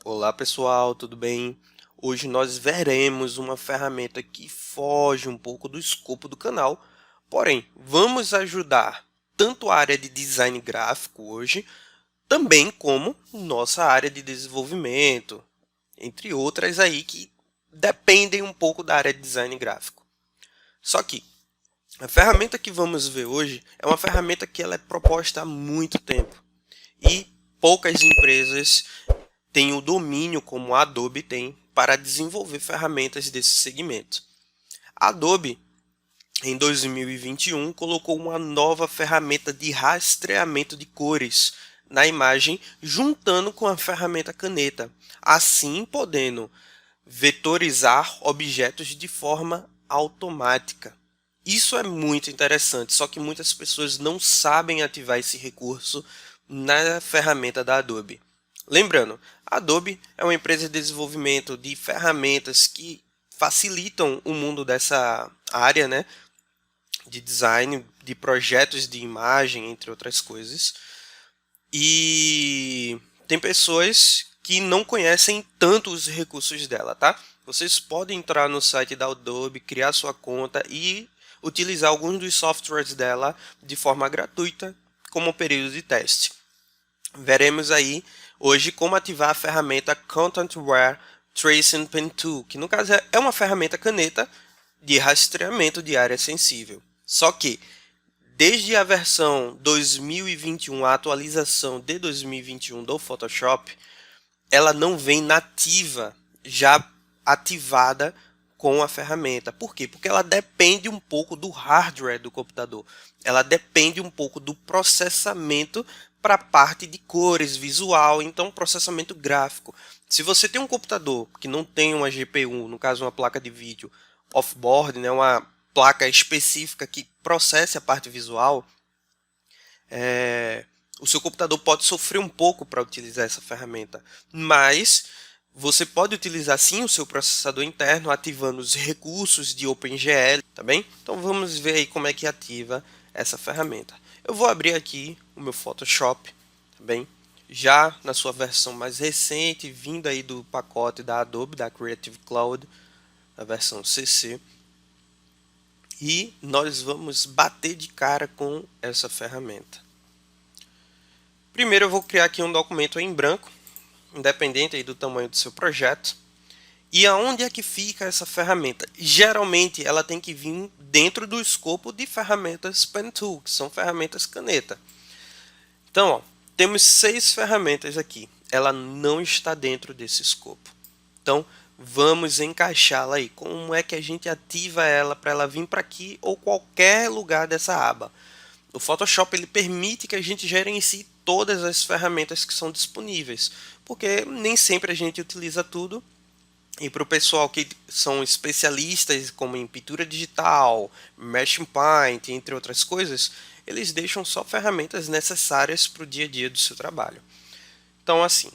Olá pessoal, tudo bem? Hoje nós veremos uma ferramenta que foge um pouco do escopo do canal, porém, vamos ajudar tanto a área de design gráfico hoje, também como nossa área de desenvolvimento, entre outras aí que dependem um pouco da área de design gráfico. Só que a ferramenta que vamos ver hoje é uma ferramenta que ela é proposta há muito tempo e poucas empresas tem o domínio, como a Adobe tem, para desenvolver ferramentas desse segmento. A Adobe, em 2021, colocou uma nova ferramenta de rastreamento de cores na imagem, juntando com a ferramenta caneta, assim podendo vetorizar objetos de forma automática. Isso é muito interessante, só que muitas pessoas não sabem ativar esse recurso na ferramenta da Adobe. Lembrando, a Adobe é uma empresa de desenvolvimento de ferramentas que facilitam o mundo dessa área, né, de design, de projetos de imagem, entre outras coisas. E tem pessoas que não conhecem tanto os recursos dela, tá? Vocês podem entrar no site da Adobe, criar sua conta e utilizar alguns dos softwares dela de forma gratuita como período de teste. Veremos aí hoje como ativar a ferramenta Content Aware Tracing Pen Tool, que no caso é uma ferramenta caneta de rastreamento de área sensível. Só que desde a versão 2021, a atualização de 2021 do Photoshop, ela não vem nativa, já ativada com a ferramenta. Por quê? Porque ela depende um pouco do hardware do computador. Ela depende um pouco do processamento para a parte de cores, visual, então processamento gráfico. Se você tem um computador que não tem uma GPU, no caso uma placa de vídeo off-board, né, uma placa específica que processe a parte visual, o seu computador pode sofrer um pouco para utilizar essa ferramenta, mas você pode utilizar sim o seu processador interno ativando os recursos de OpenGL, tá bem? Então vamos ver aí como é que ativa essa ferramenta. Eu vou abrir aqui o meu Photoshop, tá bem? Já na sua versão mais recente, vindo aí do pacote da Adobe, da Creative Cloud, a versão CC. E nós vamos bater de cara com essa ferramenta. Primeiro eu vou criar aqui um documento em branco, independente aí do tamanho do seu projeto. E aonde é que fica essa ferramenta? Geralmente ela tem que vir dentro do escopo de ferramentas Pen Tool, que são ferramentas caneta. Então, ó, temos 6 ferramentas aqui. Ela não está dentro desse escopo. Então, vamos encaixá-la aí. Como é que a gente ativa ela para ela vir para aqui ou qualquer lugar dessa aba? O Photoshop ele permite que a gente gerencie todas as ferramentas que são disponíveis, porque nem sempre a gente utiliza tudo. E para o pessoal que são especialistas como em pintura digital, Meshing Paint, entre outras coisas, eles deixam só ferramentas necessárias para o dia a dia do seu trabalho. Então, assim,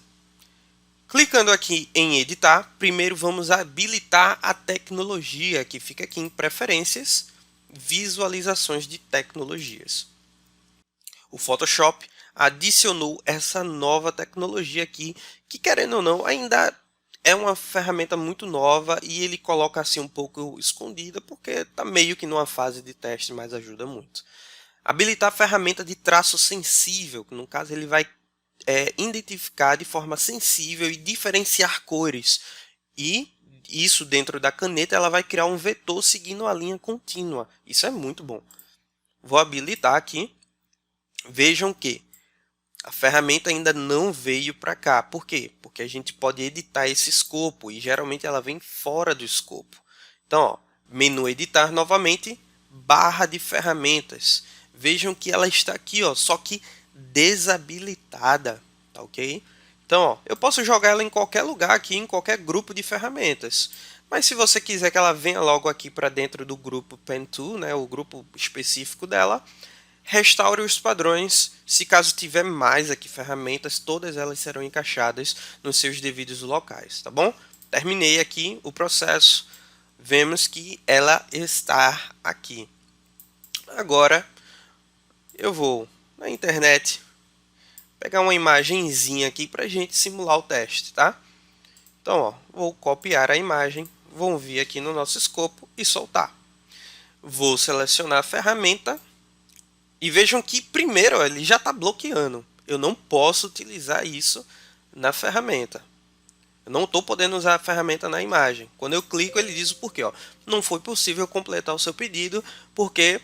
clicando aqui em editar, primeiro vamos habilitar a tecnologia, que fica aqui em preferências, visualizações de tecnologias. O Photoshop adicionou essa nova tecnologia aqui, que querendo ou não, ainda é uma ferramenta muito nova e ele coloca assim um pouco escondida, porque está meio que numa fase de teste, mas ajuda muito. Habilitar a ferramenta de traço sensível, que no caso ele vai identificar de forma sensível e diferenciar cores. E isso dentro da caneta ela vai criar um vetor seguindo a linha contínua. Isso é muito bom. Vou habilitar aqui. Vejam que a ferramenta ainda não veio para cá. Por quê? Porque a gente pode editar esse escopo e geralmente ela vem fora do escopo. Então, ó, menu editar novamente, barra de ferramentas. Vejam que ela está aqui, ó, só que desabilitada, tá ok? Então, ó, eu posso jogar ela em qualquer lugar aqui, em qualquer grupo de ferramentas. Mas se você quiser que ela venha logo aqui para dentro do grupo Pen Tool, né, o grupo específico dela, restaure os padrões. Se caso tiver mais aqui ferramentas, todas elas serão encaixadas nos seus devidos locais, tá bom? Terminei aqui o processo. Vemos que ela está aqui. Agora eu vou na internet pegar uma imagenzinha aqui para a gente simular o teste, tá? Então, ó, vou copiar a imagem, vou vir aqui no nosso escopo e soltar. Vou selecionar a ferramenta e vejam que primeiro ó, ele já está bloqueando. Eu não posso utilizar isso na ferramenta. Eu não estou podendo usar a ferramenta na imagem. Quando eu clico, ele diz o porquê. Ó. Não foi possível completar o seu pedido porque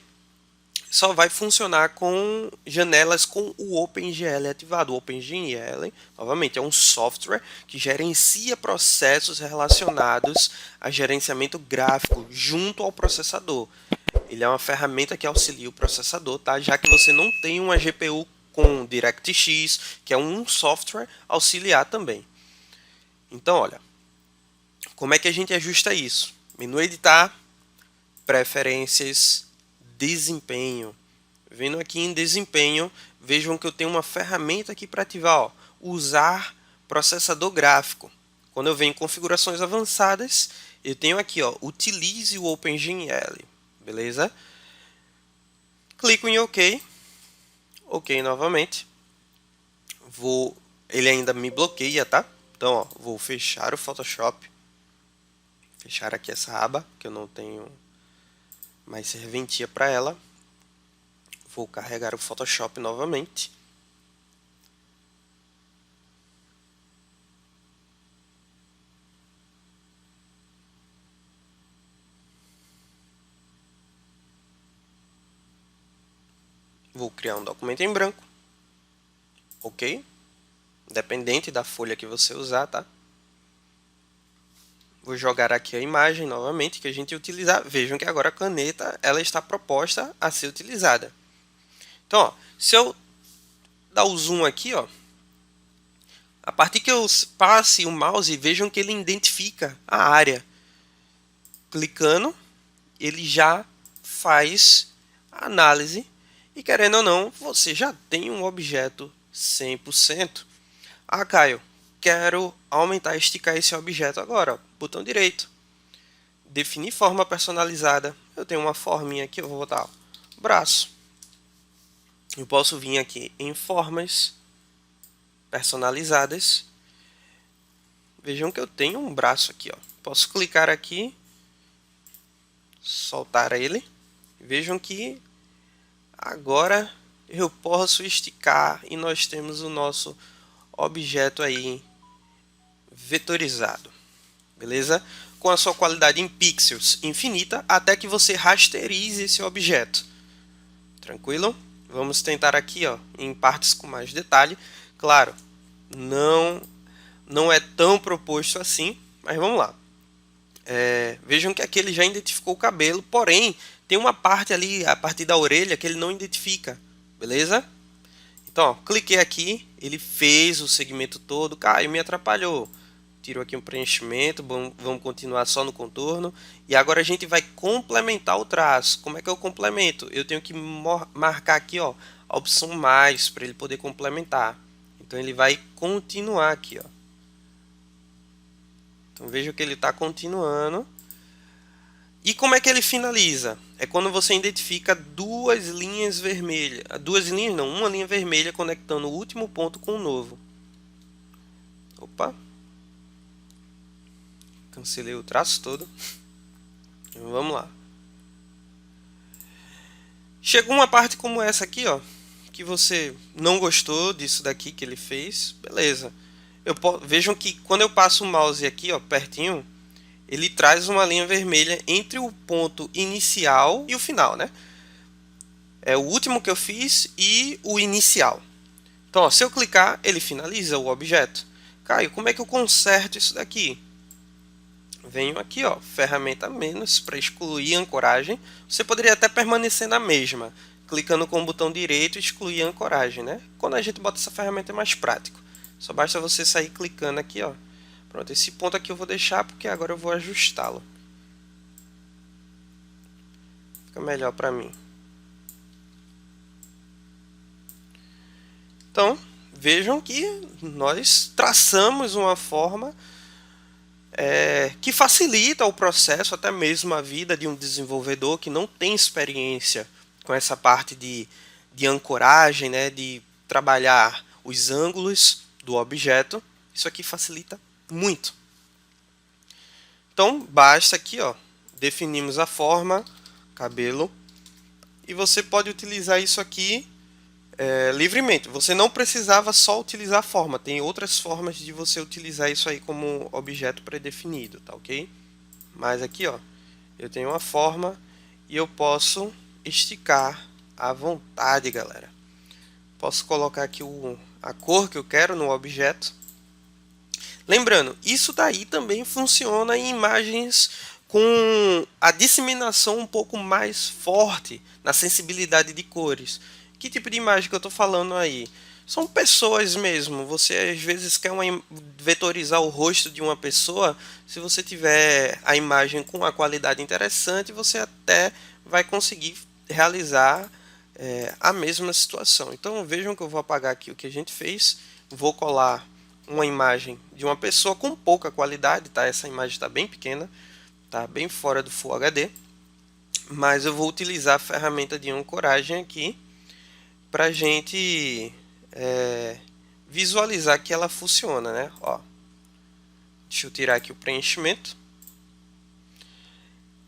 só vai funcionar com janelas com o OpenGL ativado. O OpenGL, novamente, é um software que gerencia processos relacionados a gerenciamento gráfico junto ao processador. Ele é uma ferramenta que auxilia o processador, tá? Já que você não tem uma GPU com DirectX, que é um software auxiliar também. Então, olha, como é que a gente ajusta isso? Menu editar, preferências, desempenho. Vendo aqui em desempenho, vejam que eu tenho uma ferramenta aqui para ativar, ó, usar processador gráfico. Quando eu venho em configurações avançadas, eu tenho aqui, ó, utilize o OpenGL, beleza? Clico em OK, OK novamente. Ele ainda me bloqueia, tá? Então, ó, vou fechar o Photoshop, fechar aqui essa aba que eu não tenho mais serventia para ela. Vou carregar o Photoshop novamente. Vou criar um documento em branco. OK? Dependente da folha que você usar, tá? Vou jogar aqui a imagem novamente que a gente utilizar. Vejam que agora a caneta ela está proposta a ser utilizada. Então, ó, se eu dar o zoom aqui, ó, a partir que eu passe o mouse, vejam que ele identifica a área. Clicando, ele já faz a análise e, querendo ou não, você já tem um objeto 100%. Ah, Caio, quero aumentar e esticar esse objeto agora. Ó, botão direito. Definir forma personalizada. Eu tenho uma forminha aqui, eu vou botar ó, braço. Eu posso vir aqui em formas personalizadas. Vejam que eu tenho um braço aqui. Ó. Posso clicar aqui, soltar ele. Vejam que agora eu posso esticar e nós temos o nosso objeto aí vetorizado. Beleza? Com a sua qualidade em pixels infinita até que você rasterize esse objeto. Tranquilo? Vamos tentar aqui ó, em partes com mais detalhe. Claro, não é tão proposto assim, mas vamos lá. Vejam que aqui ele já identificou o cabelo, porém tem uma parte ali, a partir da orelha, que ele não identifica. Beleza? Então, ó, cliquei aqui, ele fez o segmento todo. Caio, me atrapalhou. Tirou aqui um preenchimento, vamos continuar só no contorno. E agora a gente vai complementar o traço. Como é que eu complemento? Eu tenho que marcar aqui ó, a opção mais para ele poder complementar. Então ele vai continuar aqui. Ó. Então veja que ele está continuando. E como é que ele finaliza? É quando você identifica duas linhas vermelhas. Duas linhas não, uma linha vermelha conectando o último ponto com o novo. Opa! Cancelei o traço todo. Vamos lá. Chegou uma parte como essa aqui, ó, que você não gostou disso daqui que ele fez, beleza. Vejam que quando eu passo o mouse aqui, ó, pertinho, ele traz uma linha vermelha entre o ponto inicial e o final, né? É o último que eu fiz e o inicial. Então, ó, se eu clicar, ele finaliza o objeto. Caio, como é que eu conserto isso daqui? Venho aqui, ó, ferramenta menos para excluir a ancoragem. Você poderia até permanecer na mesma, clicando com o botão direito e excluir a ancoragem, né? Quando a gente bota essa ferramenta é mais prático. Só basta você sair clicando aqui, ó. Pronto, esse ponto aqui eu vou deixar porque agora eu vou ajustá-lo. Fica melhor para mim. Então, vejam que nós traçamos uma forma que facilita o processo, até mesmo a vida de um desenvolvedor que não tem experiência com essa parte de ancoragem, né, de trabalhar os ângulos do objeto. Isso aqui facilita muito. Então basta aqui, ó, definimos a forma, cabelo, e você pode utilizar isso aqui livremente. Você não precisava só utilizar a forma, tem outras formas de você utilizar isso aí como objeto pré-definido, tá ok? Mas aqui, ó, eu tenho uma forma e eu posso esticar à vontade, galera. Posso colocar aqui a cor que eu quero no objeto. Lembrando, isso daí também funciona em imagens com a disseminação um pouco mais forte na sensibilidade de cores. Que tipo de imagem que eu estou falando aí? São pessoas mesmo. Você às vezes quer vetorizar o rosto de uma pessoa. Se você tiver a imagem com uma qualidade interessante, você até vai conseguir realizar a mesma situação. Então vejam que eu vou apagar aqui o que a gente fez. Vou colar uma imagem de uma pessoa com pouca qualidade, tá? Essa imagem está bem pequena, tá bem fora do Full HD, mas eu vou utilizar a ferramenta de ancoragem aqui para gente visualizar que ela funciona, né? Ó, deixa eu tirar aqui o preenchimento.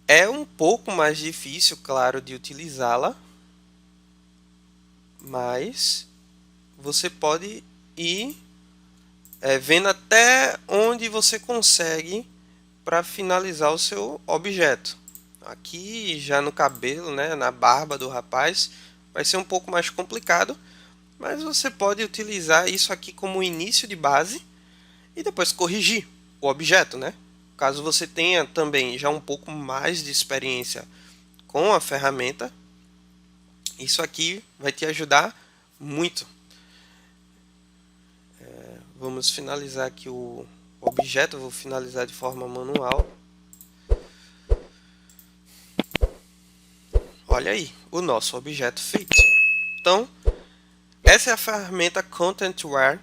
É um pouco mais difícil, claro, de utilizá-la, mas você pode ir vendo até onde você consegue para finalizar o seu objeto. Aqui já no cabelo, né, na barba do rapaz, vai ser um pouco mais complicado, mas você pode utilizar isso aqui como início de base e depois corrigir o objeto, né? Caso você tenha também já um pouco mais de experiência com a ferramenta, isso aqui vai te ajudar muito. Vamos finalizar aqui o objeto, eu vou finalizar de forma manual. Olha aí, o nosso objeto feito. Então, essa é a ferramenta Contentware,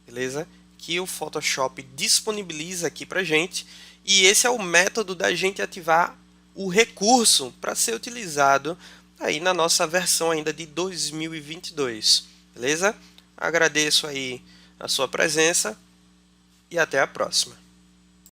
beleza? Que o Photoshop disponibiliza aqui pra gente. E esse é o método da gente ativar o recurso para ser utilizado aí na nossa versão ainda de 2022, beleza? Agradeço aí a sua presença e até a próxima.